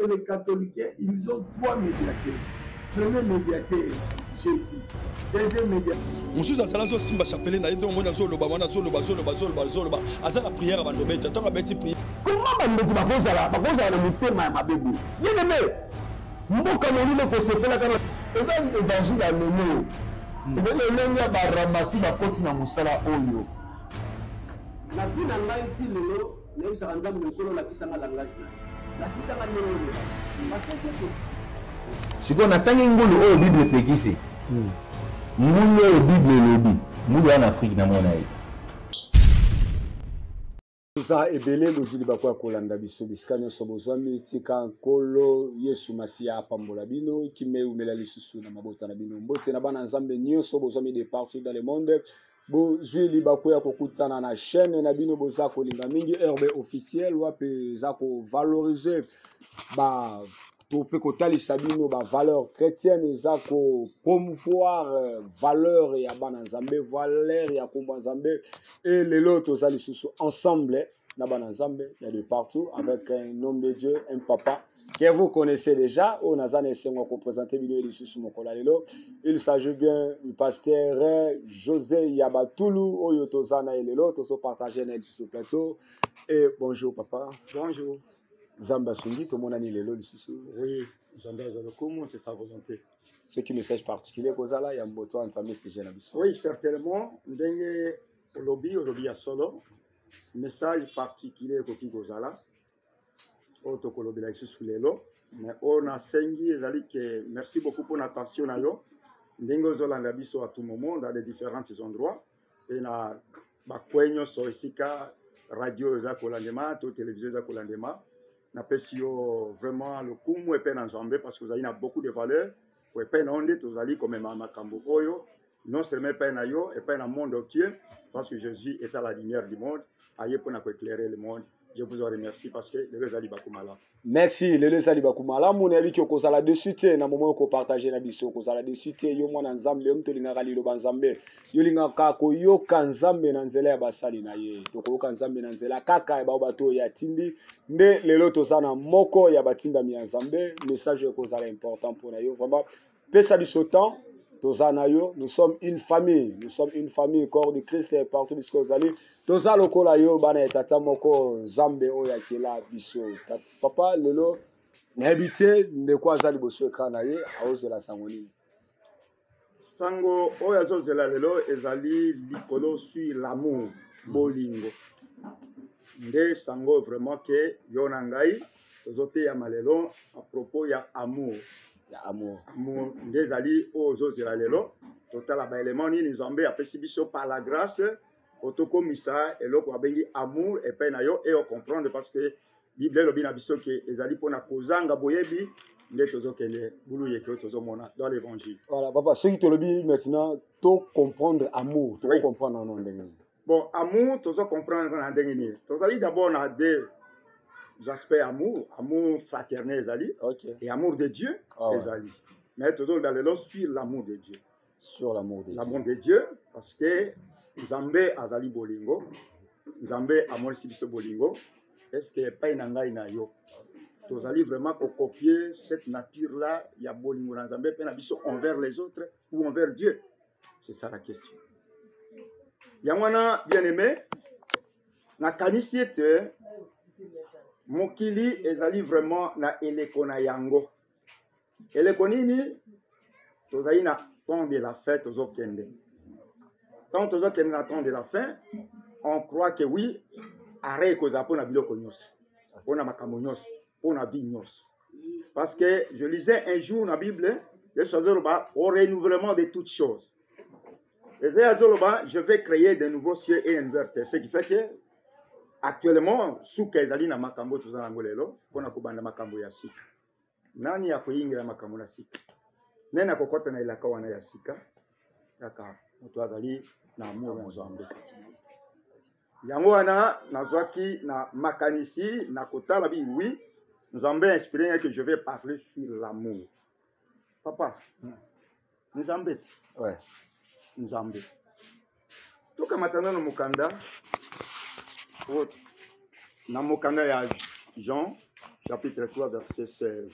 et les catholiques, ils ont 3 médiateurs. Premier médiateur, Jésus. Deuxième médiateur. Monsieur Zazalazo Simba Chapelle, na yendo mona zoloba, mona zoloba, azala prière à bandometa, tant abeti prière. Comment on va faire ça? Parce que ça le thème ma bébé. Bien aimé. Mboka monino ko sepela kana. Eza évangile à l'honneur. Eza le lenga ba ramasi ba koti na musala oyo. Na bina ngai ti lelo, ne bisa kanza mu nkolo la kisanga langage. La kisanga nelo. Parce que siko na tangi ngulu oyo Bible pekisi. Mungu oyo Bible lobi. Mungu en Afrique na mona ye. Tuza ebele lozili bakwa kolanda biso biskanya sobozwa mitika nkolo Yesu Masia apambola bino kime umela lisusu na mabota na bino mbote na bana nzambe nyonso bozwa mi de partout dans le monde bozwili bakwa kokutana na chaîne na bino boza kolinga mingi herbe officiel wape za ko valoriser ba tope kotalisa bino ba valeur chrétienne za ko promouvoir valeur ya bana nzambe valeur ya komba nzambe et lelo toza lisusu ensemble na bana nzambe il y a de partout avec un homme de Dieu un papa que vous connaissez déjà au nazane sengo ko présenter bino lisusu mokola lelo il s'agit bien du pasteur José Yabatulu oyo toza na lelo tozo partager na lisusu plateau et bonjour papa. Bonjour. Zamba Sungi, tout le monde a dit le oui, comment c'est sa volonté. Ce qui message particulier, Kozala, il y a un moto entamé ces jeunes. Oui, certainement. Ndenge lobby à solo. Message particulier Koki Kozala. Auto lobby là ici sous les lots. Mais on a sengi ezali que merci beaucoup pour l'attention à yo. Ndenge Ozolanda biso à tout moment dans les différents endroits. Et na bakwenyo so isika radio za kolandema, to télévision za kolandema. N'apprécions vraiment le coup et peine en jambes parce que vous avez beaucoup de valeurs. Et peine on dit vous allez comme ma cambo oyo non seulement peine à yo et peine à monde entier parce que Jésus est à la lumière du monde. Aïe pour nous éclairer le monde. Je vous en remercie parce que le Zali Bakumala. Merci, le Zali Bakumala. Mon avis que vous allez de suite, na moment que partager na biso, vous allez de suite, yo mwana nzambe, yo mtolinga kali lo banzambe, yo linga kako yo kanzambe na nzela ya basali na ye. Toko kanzambe na nzela kaka ya bato ya tindi, nde lelo tozana moko ya batinda mi nzambe, message que vous allez important pour na yo vraiment. Pesa biso temps. Nous sommes une famille, corps de Christ et partout bisco zali. Toza lokola yo bana tata moko zambe oya kela biso. Papa lelo na habité de quoi zali boso ekana ye aozela sangoni. Sango oya zozela lelo ezali likolo sur l'amour bolingo. Nde sango vraiment que yona ngai tozote ya malelo à propos ya amour. Amour. Amour des alliés aux autres lelo total ba élément ni nzambe apesi biso par la grâce otokomisa eloko abengi amour et peine yo et on comprendre parce que Bible lobi na biso ke ezali pona kozanga boyebi nde tozokele bulu yeke tozomona dans l'évangile. Voilà papa ce qui te lobi maintenant to comprendre amour to comprendre non ndenge. Bon amour tozo comprendre na ndenge ni tozali d'abord na deux aspects amour fraternel ezali et amour de Dieu ezali. Mais toujours dans le lot sur l'amour de Dieu. Sur l'amour de Dieu. L'amour de Dieu parce que Nzambe azali bolingo, Nzambe amolisi biso bolingo. Est-ce que pas na ngai na yo? Tozali vraiment copier cette nature là, il y a bolingo na Nzambe pe na biso envers les autres ou envers Dieu. C'est ça la question. Yangwana bien-aimé, na kanisiete mokili ezali vraiment na eleko na yango. Eleko nini tozali na temps de la fin tozokende. Quand tozokende na temps de la fin, on croit que oui, arrêt koza pona biloko nyos. Pona makambo nyos, pona vie nyos. Parce que je lisais un jour na Bible, le Sazoloba au renouvellement de toutes choses. Et je vais créer de nouveaux cieux et une nouvelle terre. Ce qui fait que actuellement, sous Kaizali na makambo tozana ngolelo, pona kubanda makambo ya sika. Nani ya kuingira makambo na sika? Nena kokota na ilaka wana ya sika? Yaka, mutu azali na amour ya Nzambe. Yango wana nazwaki na makanisi na kotala bi oui, Nzambe inspiré que je vais parler sur l'amour. Papa, Nzambe. Ouais. Nzambe. Toka matana no mukanda. Na mokanda ya Jean chapitre 3, verset 16.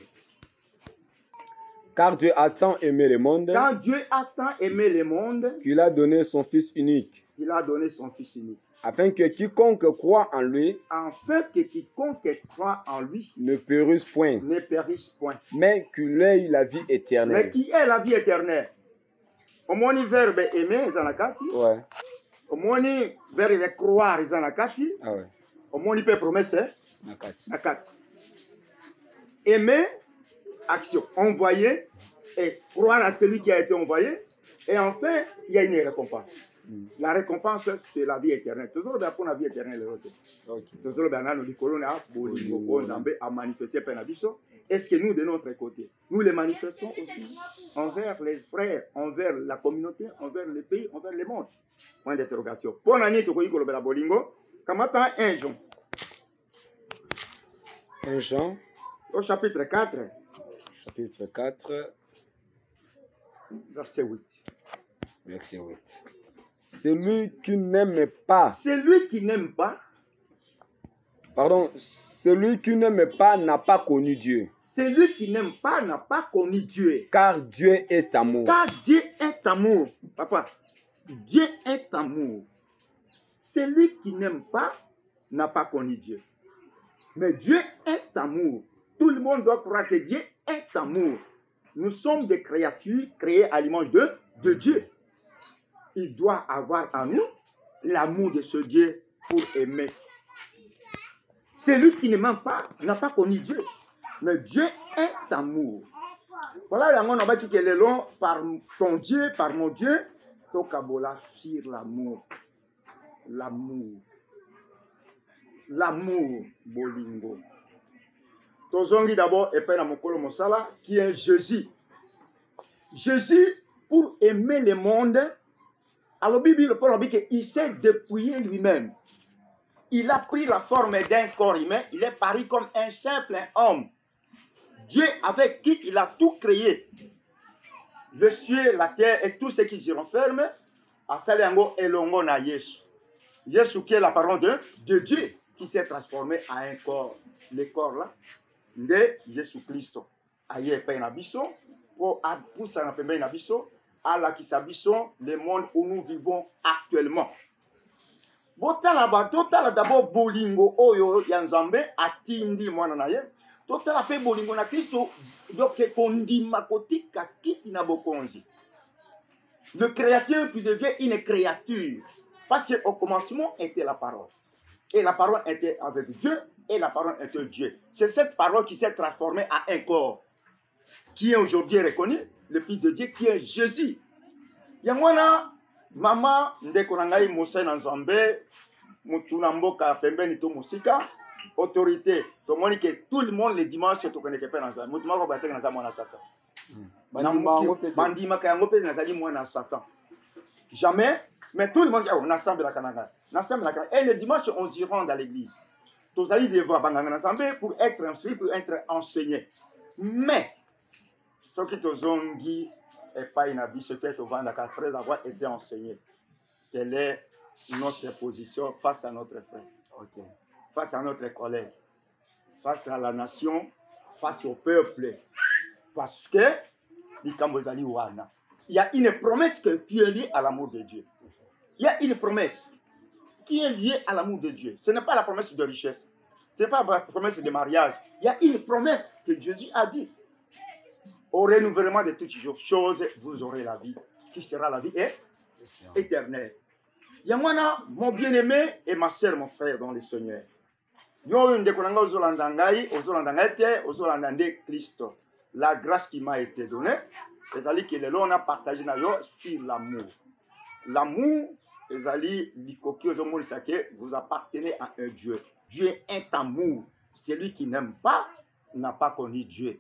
Car Dieu a tant aimé le monde Quand Dieu a tant aimé le monde, qu'il a donné son Fils unique, il a donné son Fils unique, afin que quiconque croit en lui afin que quiconque croit en lui ne périsse point, ne périsse point, mais qu'il ait la vie mais éternelle. qui est la vie éternelle. Au moins, verbe aimer, ils en ont kati. Ouais. Au moins, verbe croire, ils en ont kati. Ah ouais. Au moins, il peut promettre, Nakati. nakati. Aimer, action. Envoyer et croire à celui qui a été envoyé. Et enfin, il y a une récompense. La récompense, c'est la vie éternelle. Toujours bien pour la vie éternelle. Toujours bien, a manifesté par Nabiso. Est-ce que nous, de notre côté, nous les manifestons aussi envers les frères, envers la communauté, envers le pays, envers le monde? Point d'interrogation. Pour l'année, tu connais le Bolingo. Comment 1 Jean? 1 Jean, Au chapitre 4, chapitre 4, verset 8. verset 8. Celui qui n'aime pas, Celui qui n'aime pas, celui qui n'aime pas n'a pas connu Dieu, celui qui n'aime pas n'a pas connu Dieu. car Dieu est amour. Car Dieu est amour. Papa, Dieu est amour. Celui qui n'aime pas n'a pas connu Dieu. Mais Dieu est amour. Tout le monde doit croire que Dieu est amour. Nous sommes des créatures créées à l'image de Dieu. Il doit avoir en nous l'amour de ce Dieu pour aimer. Celui qui ne m'aime pas n'a pas connu Dieu. Mais Dieu est amour. Voilà, on a dit que le long par ton Dieu, par mon Dieu, Tokabola sur l'amour. L'amour. L'amour, Bolingo. Tozongi d'abord, et puis dans mon colo Mosala, qui est Jésus. Jésus, pour aimer le monde, alors Bible, Paul dit qu'il s'est dépouillé lui-même. Il a pris la forme d'un corps humain, il est paru comme un simple homme. Dieu avec qui il a tout créé. Le ciel, la terre et tout ce qui s'y renferme, à Salengo et Longo na Yesu. Yesu qui est la parole de Dieu, qui s'est transformé en un corps. Le corps là, de Jésus-Christ. Aïe, paye nabiso, pour ça n'a pas nabiso, à la qui s'habissons, le monde où nous vivons actuellement. Botala d'abord bolingo oyo yanzambe atindi mwana na ye. Totala pe bolingo na Kristo donc kondima kotika kiti na bokonzi. Le créateur qui devient une créature parce qu'au commencement était la parole. Et la parole était avec Dieu et la parole était Dieu. C'est cette parole qui s'est transformée en un corps qui est aujourd'hui reconnu le Fils de Dieu qui est Jésus. Yamwana mama ndekonangai Mose na Nzambe mutuna mboka pembeni to musika autorité to moni que tout le monde les dimanches to connaît pas dans ça mutuma ko bateka na za mwana Satan bandima ka yango pe na zali mwana Satan jamais mais tout le monde on assemble la kananga et le dimanche on s'y rend dans l'église tous allez devoir banganga ensemble pour être instruit pour être enseigné mais ce qui te zongi et pas une avis se fait au vent après avoir été enseigné. Quelle est notre position face à notre frère, face à notre collègue, face à la nation, face au peuple? Parce que il y a une promesse qui est liée à l'amour de Dieu. Il y a une promesse qui est liée à l'amour de Dieu. Ce n'est pas la promesse de richesse. Ce n'est pas la promesse de mariage. Il y a une promesse que Jésus a dit. Au renouvellement de toutes choses, vous aurez la vie, qui sera la vie éternelle. Yamwana, mon bien-aimé et ma soeur, mon frère dans le Seigneur. Yo ndekolanga ozolandangai, ozolandangate, ozolandande Christ. La grâce qui m'a été donnée, c'est-à-dire que le long on a partagé sur l'amour. L'amour, c'est-à-dire que vous appartenez à un Dieu. Dieu est amour. Celui qui n'aime pas n'a pas connu Dieu.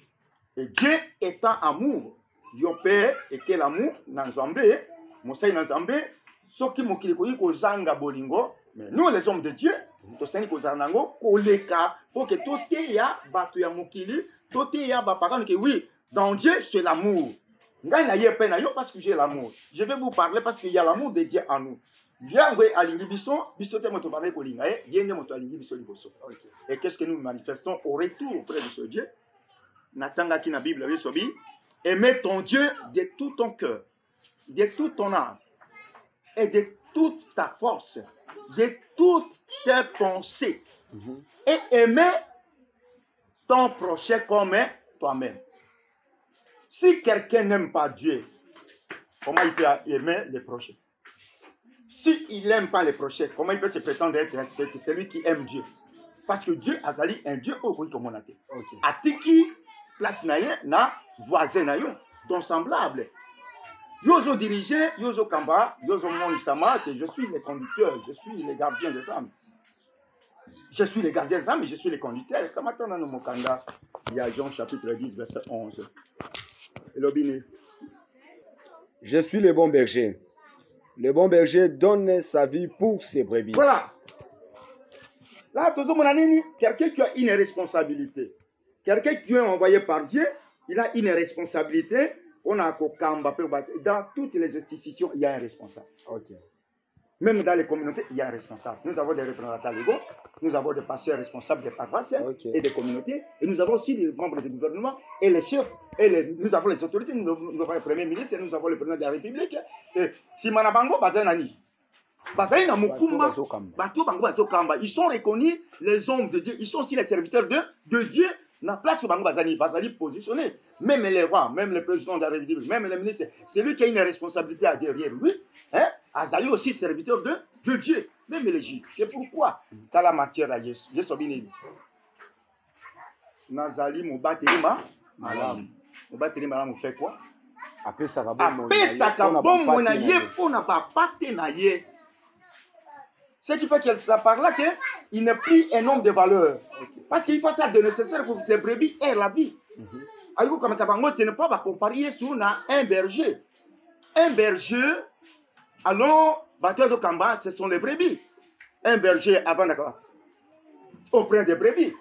Et Dieu étant amour, Yopé et quel amour, Nanzambé, Moussay Nanzambé, ce qui m'a dit que Zanga Bolingo, mais nous les hommes de Dieu, nous sommes les Zanango, Koleka, pour que tout est ya, Batuya Mokili, tout est ya, Bapagan, que oui, dans Dieu c'est l'amour. Parce que j'ai l'amour. Je vais vous parler parce qu'il y a l'amour de Dieu en nous. Yangwe alingi biso, biso te moto parler kolinga e, yende moto alingi biso liboso. Et qu'est-ce que nous manifestons au retour auprès de ce Dieu? Natanga ki na Bible bisobi, aimez ton Dieu de tout ton cœur, de toute ton âme et de toute ta force, de toutes tes pensées. Et aimer ton prochain comme toi-même. Si quelqu'un n'aime pas Dieu, comment il peut aimer les prochains? S'il n'aime pas les prochains, comment il peut se prétendre être celui qui aime Dieu? Parce que Dieu a zali un Dieu au comme on a dit. Atiki place na voisin na yo, ton semblable. Yozo dirigé, yozo kamba, yozo monisama, que je suis le conducteur, je suis le gardien des âmes. Je suis le gardien des âmes et je suis le conducteur. Comme attendant dans mon kanda, il y a Jean chapitre 10, verset 11. Je suis le bon berger. Le bon berger donne sa vie pour ses brebis. Voilà. Là, quelqu'un qui a une responsabilité. Quelqu'un qui est envoyé par Dieu, il a une responsabilité. On a dans toutes les institutions, il y a un responsable. Okay. Même dans les communautés, il y a un responsable. Nous avons des représentants légaux, nous avons des pasteurs responsables des paroisses et des communautés, et nous avons aussi des membres du gouvernement et les chefs, et nous avons les autorités, nous avons le premier ministre, et nous avons le président de la République. Et si Manabango, ils sont reconnus, les hommes de Dieu, ils sont aussi les serviteurs de Dieu. La place où Bazali positionné, même les rois, même le président de la République, même les ministres, c'est lui qui a une responsabilité derrière lui. Hein? Azali aussi serviteur de Dieu, même les juifs. C'est pourquoi, dans la matière à Yesu, Nazali Moubaterima, Malam. Moubaterima, on fait quoi? Après ça, ce qui fait que ça parle là qu'il n'est plus un homme de valeur. Parce qu'il faut ça de nécessaire pour que ces brebis aient la vie. Alors, comme ce n'est pas comparer sur un berger. Un berger, alors, batteur de Kamba, ce sont les brebis. Un berger avant d'accord. Auprès des brebis.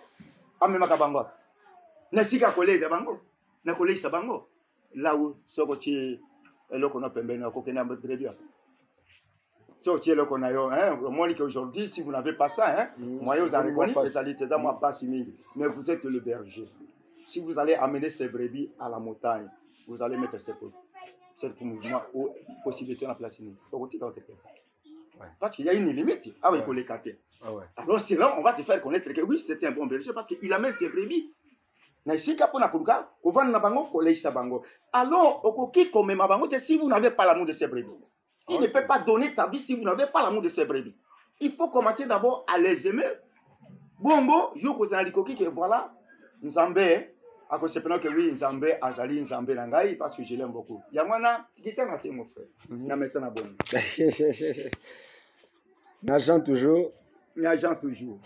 Amema Kabango. Nasika collé de Bango. Na collé Sabango. Là où ce côté est là qu'on a pembé, na kokena brebis. Aujourd'hui, si vous n'avez pas ça, moi, vous allez mais vous êtes le berger. Si vous allez amener ces brebis à la montagne, vous allez mettre cette mouvement aux possibilités de la place. Parce qu'il y a une limite. Ah oui, pour les capter. Alors, c'est là on va te faire connaître que oui, c'est un bon berger parce qu'il amène ses brebis. Alors, si vous n'avez pas l'amour de ces brebis, tu ne peux pas donner ta vie si vous n'avez pas l'amour de ces brebis. Il faut commencer d'abord à les aimer. Bongo, voilà, Nzambé, à cause de que oui, Nzambé, Azali, Nzambé, Nangaï, parce que je l'aime beaucoup. Yamana, qui t'a massé mon frère. Namessa na bon. N'agent toujours. N'agent toujours.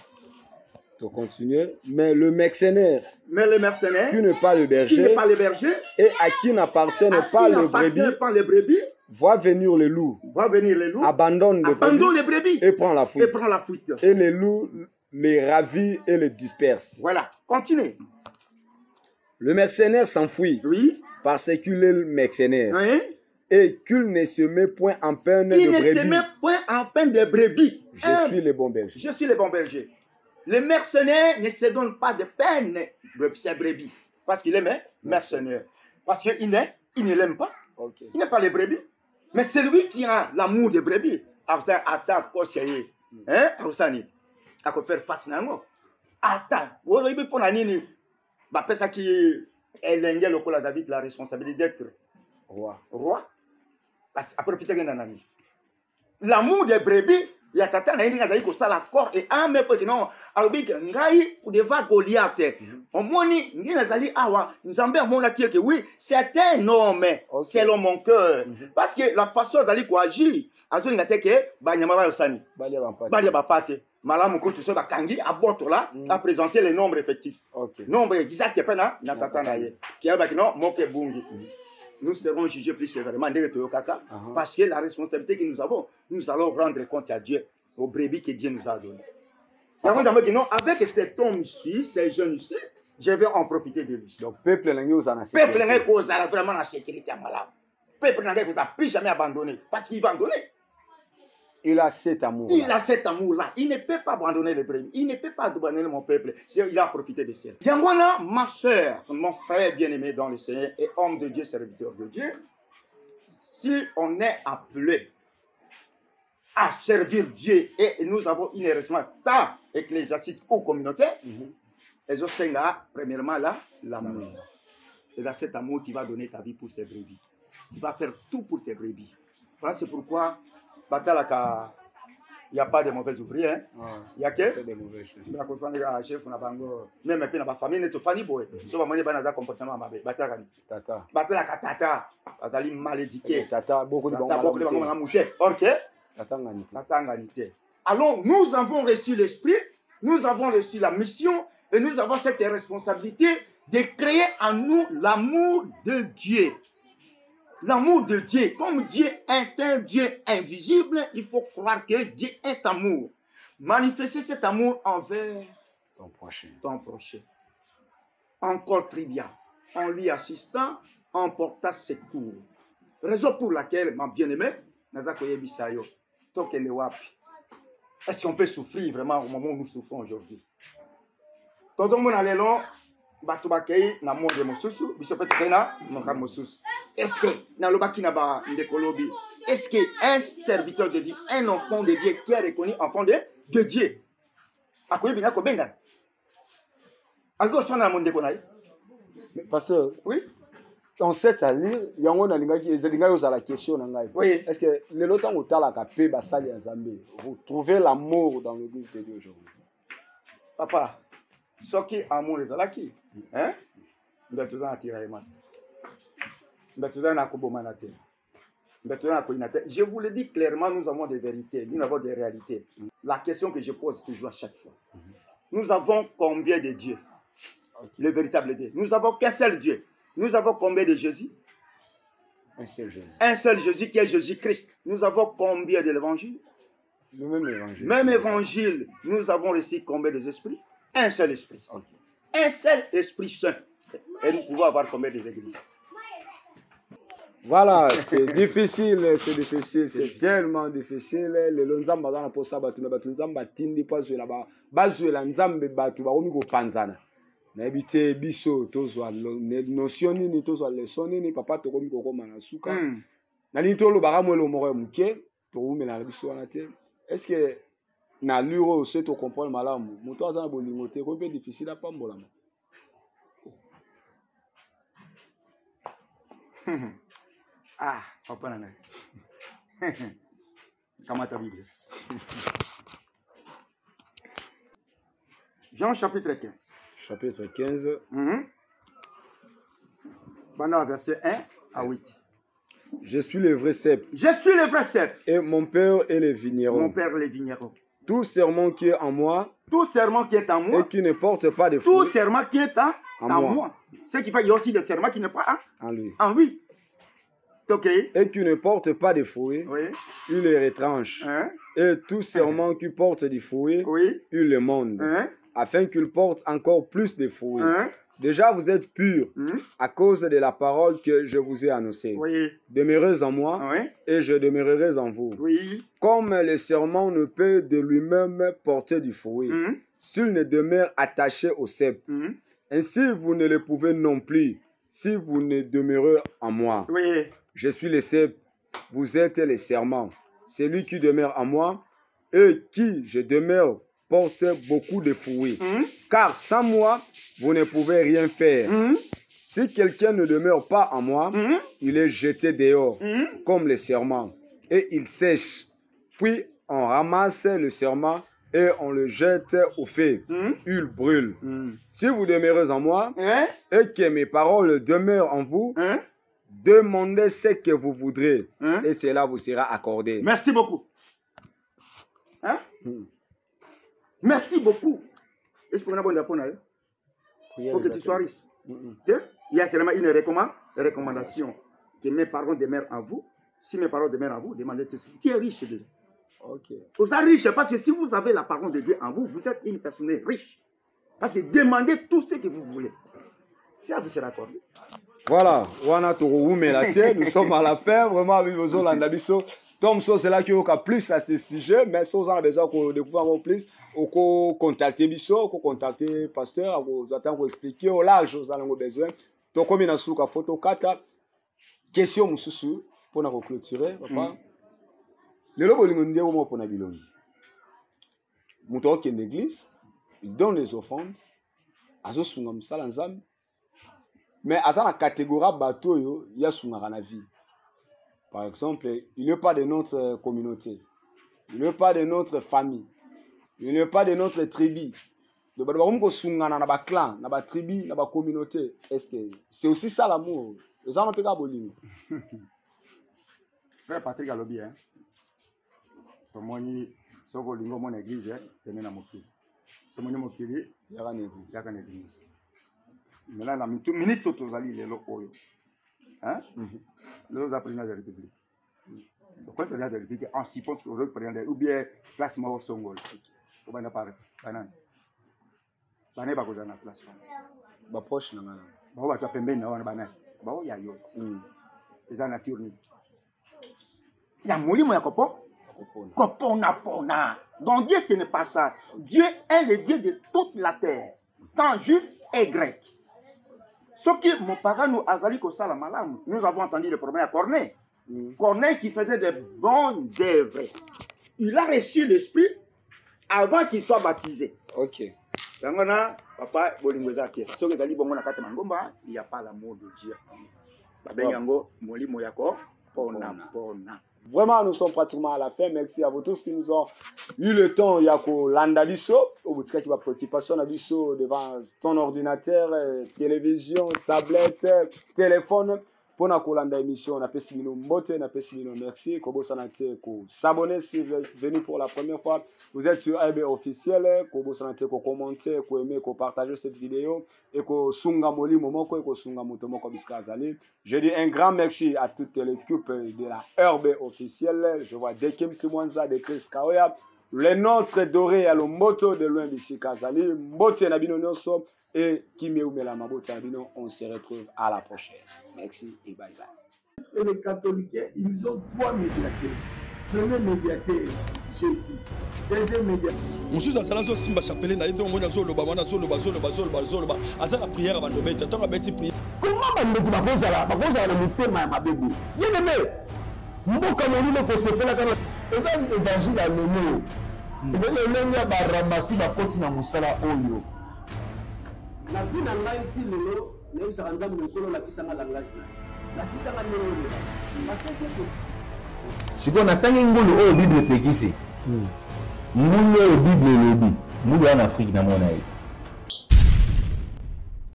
Pour continuer. Mais le mercenaire. Qui n'est pas le berger. Et à qui n'appartiennent pas les brebis. Voit venir le loup. Abandonne les brebis. Et prend la fuite. Et les loups les ravit et les disperse. Voilà. Continue. Le mercenaire s'enfuit. Oui. Parce qu'il est le mercenaire. Oui. Et qu'il ne se met point en peine de brebis. Je suis le bon berger. Le mercenaire ne se donne pas de peine de ses brebis. Parce qu'il est mercenaire. Parce qu'il ne l'aime pas. Okay. Il n'est pas les brebis. Mais c'est lui qui a l'amour des brebis. Attends, conseiller. Hein? À faire face à nous. Attends. Il faut que ça qui est l'engel au col David la responsabilité d'être roi. Après, l'amour des brebis. Il y a tata na indinga zaiko sala corps et ame pour que non alobik ngai ou deva Goliath omoni ngina zali awa nzambe amona ki que oui c'est un homme selon mon cœur parce que la façon zali ko agir azoni ngate ke banyama ba yosani balia ba pate malamu ko tout ça ba kangi aboto là a présenter les nombres effectifs nombre exact pena na tata na ye ki aba ki non moke bungi. Nous serons jugés plus sévèrement parce que la responsabilité que nous avons, nous allons rendre compte à Dieu, aux brebis que Dieu nous a données. Avec cet homme ici, ces jeunes ici, je vais en profiter de lui. Donc, peuple n'est pas vraiment la sécurité à malade. Peuple n'a plus jamais abandonné parce qu'il va en donner. Il a cet amour. Il a cet amour-là. Il ne peut pas abandonner les brebis. Il ne peut pas abandonner mon peuple. Il a profité de ça. Yangwana, ma soeur, mon frère bien-aimé dans le Seigneur et homme de Dieu, serviteur de Dieu, si on est appelé à servir Dieu et nous avons une responsabilité tant ecclésiastique ou communautaire, et je sais là, premièrement, là, l'amour. Et dans cet amour, tu vas donner ta vie pour tes brebis. Tu vas faire tout pour tes brebis. Voilà, c'est pourquoi, il n'y a pas de mauvais ouvriers. Hein? Il n'y a que des mauvais chefs. Même dans la famille, il y a des comportements. Tata. Tata. Malédiqué. Tata, beaucoup de Alors, nous avons reçu l'esprit, nous avons reçu la mission et nous avons cette responsabilité de créer en nous l'amour de Dieu. L'amour de Dieu. Comme Dieu est un Dieu invisible, il faut croire que Dieu est amour. Manifester cet amour envers ton prochain. Encore trivial. En lui assistant, en portant secours. Raison pour laquelle, ma bien-aimé, est-ce qu'on peut souffrir vraiment au moment où nous souffrons aujourd'hui? Tout le monde a long, na monde de Mosusu, est-ce que est-ce qu'un serviteur de Dieu, un enfant de Dieu qui est reconnu enfant de Dieu, Pasteur, oui, on sait à lire, il y a la question. Oui. Est-ce que le longtemps où tu as la capé, vous trouvez l'amour dans l'église de Dieu aujourd'hui? Papa, ce qui est amour, c'est là qui? Hein? Je vous le dis clairement, nous avons des vérités, nous avons des réalités. La question que je pose toujours à chaque fois. Nous avons combien de dieux? Le véritable Dieu. Nous avons qu'un seul Dieu. Nous avons combien de Jésus? Un seul Jésus. Un seul Jésus qui est Jésus-Christ. Nous avons combien de l'évangile? Le même évangile. Même évangile. Nous avons reçu combien d'esprits? Un seul esprit. Okay. Un seul esprit saint. Et nous pouvons avoir combien d'églises? Voilà, c'est difficile, c'est tellement difficile. Le lonzamba dans la posa batu me batu nzamba tindi pas sur là-bas. Bazu la nzambe batu ba omi ko panzana. Na ebite biso tozwa notion nini tozwa leçon nini papa to komi ko koma na suka. Na lintolo baramwelo moko muke to umela biso wana te. Est-ce que na luro c'est to comprendre malamu. Muto azana bolingo te ko peu difficile à pambola. Ah, papa nana. Comment ta Bible? Jean chapitre 15. Chapitre 15. Pendant verset 1 à 8. Je suis le vrai cep. Je suis le vrai cep. Et mon père est le vigneron. Mon père est le vigneron. Tout serment qui est en moi. Tout serment qui est en moi. Et qui ne porte pas de fruits. Tout serment qui est en moi. Ce qui fait qu'il y a aussi des serments qui ne sont pas en lui. En lui. Okay. Et qui ne porte pas de fruits, oui. Il les retranche. Et tout serment qui porte des fruits, oui. Il le monde, afin qu'il porte encore plus de fruits. Déjà, vous êtes purs à cause de la parole que je vous ai annoncée. Oui. Demeurez en moi, et je demeurerai en vous. Oui. Comme le serment ne peut de lui-même porter du fruit, s'il ne demeure attaché au cep. Ainsi, vous ne le pouvez non plus, si vous ne demeurez en moi. Oui. Je suis le cep, vous êtes les serments. Celui qui demeure en moi et qui je demeure porte beaucoup de fruits. Car sans moi, vous ne pouvez rien faire. Si quelqu'un ne demeure pas en moi, il est jeté dehors, comme les serments, et il sèche. Puis on ramasse le serment et on le jette au feu. Il brûle. Si vous demeurez en moi et que mes paroles demeurent en vous, demandez ce que vous voudrez et cela vous sera accordé. Merci beaucoup. Merci beaucoup. Est-ce qu'on a bon répondre? Pour que tu sois riche. Il y a seulement une recommandation. Que mes paroles demeurent en vous. Si mes paroles demeurent en vous, demandez ceci. Tu es riche déjà. Vous êtes riche parce que si vous avez la parole de Dieu en vous, vous êtes une personne riche. Parce que demandez tout ce que vous voulez. Ça vous sera accordé. Voilà, nous sommes à la fin, vraiment, avec vos Tom so c'est là qui a plus à ce sujet mais si vous avez besoin de découvrir encore plus ou contacter biso ou contacter pasteur vous attend pour expliquer au large vous avez besoin donc comme na suka photo kata question mususu pour na clôturer papa lelo bolingo ndeko mo pona bilongi muto qui est l'église il donne les offrandes azo sunga musala nzambe mais asa na catégorie bateau yo ya sunga na vie. Par exemple, il n'est pas de notre communauté, il n'est pas de notre famille, il n'est pas de notre tribu. Donc, on sunga na ba clan, na ba tribu, na ba communauté. Est-ce que c'est aussi ça l'amour? Les gens n'ont pas bolingo. Frère Patrick Alobi, hein. Pour moi, si vous voulez mon église, tenez na mokili. Si vous voulez mokili, il y a une église. Mais là, la minute où vous allez les locaux, hein? Nous apprenons la République. Donc, quand on a la République, on suppose que vous prenez ou bien place Mao Songol. Vous n'avez pas banane. Banane ba kozana place. Ba proche na ngana. Ba ba pembeni na wana banane. Ba o ya yote. Eza nature ni. Ya molimo ya kopo. Kopona pona. Donc Dieu ce n'est pas ça. Dieu est le Dieu de toute la terre, tant juif et grec. Ce qui, mon parent nous a dit que ça la malam. Nous avons entendu le problème à Corneille. Corneille qui faisait de bonnes œuvres. Il a reçu l'esprit avant qu'il soit baptisé. Ok. Papa, ce que dit bon, il n'y a pas l'amour de Dieu. Vraiment, nous sommes pratiquement à la fin. Merci à vous tous qui nous ont eu le temps. Il y a que l'andabiso, au bout de qui va préoccupation devant ton ordinateur, télévision, tablette, téléphone. Pour la colanda émission, on a passé une mbote, on a passé une merci. Kobo Sanate, ko s'abonner si vous êtes venu pour la première fois. Vous êtes sur AIB officiel. Kobo Sanate, ko commenter, ko aimer, ko partager cette vidéo et ko sunga moli momoko et ko sunga motomoko biskazali. Je dis un grand merci à toute l'équipe de la AIB officielle. Je vois Dekim Simwanza, de Chris Kaoya, les nôtres dorés à l'Omboto de loin d'ici Kazali, Mbote Nabino Nyoso. Et Kimeoumela Mabota Bino, on se retrouve à la prochaine. Merci et bye bye. Et les catholiques, ils ont 3 médiateurs. Premier médiateur, Jésus. Deuxième médiateur. Monsieur Zazalazo Simba Chapelé, n'a pas de zoloba, zoloba. Asa la prière avant de mettre, tant à bête prière. Comment on va faire ça? Parce que ça va monter ma bébé. Bien aimé. Moi, comme on dit, le conseil pour la caméra. Ils ont évangile à l'honneur. Ils ont le ramasser ma continue à Moussala Oyo. La vie n'a pas été le même ça nous a montré la puissance de langage. La puissance de l'eau. Parce que si on attend une Bible, Bible est qui c'est. Nous, Bible, en Afrique, dans mon avis.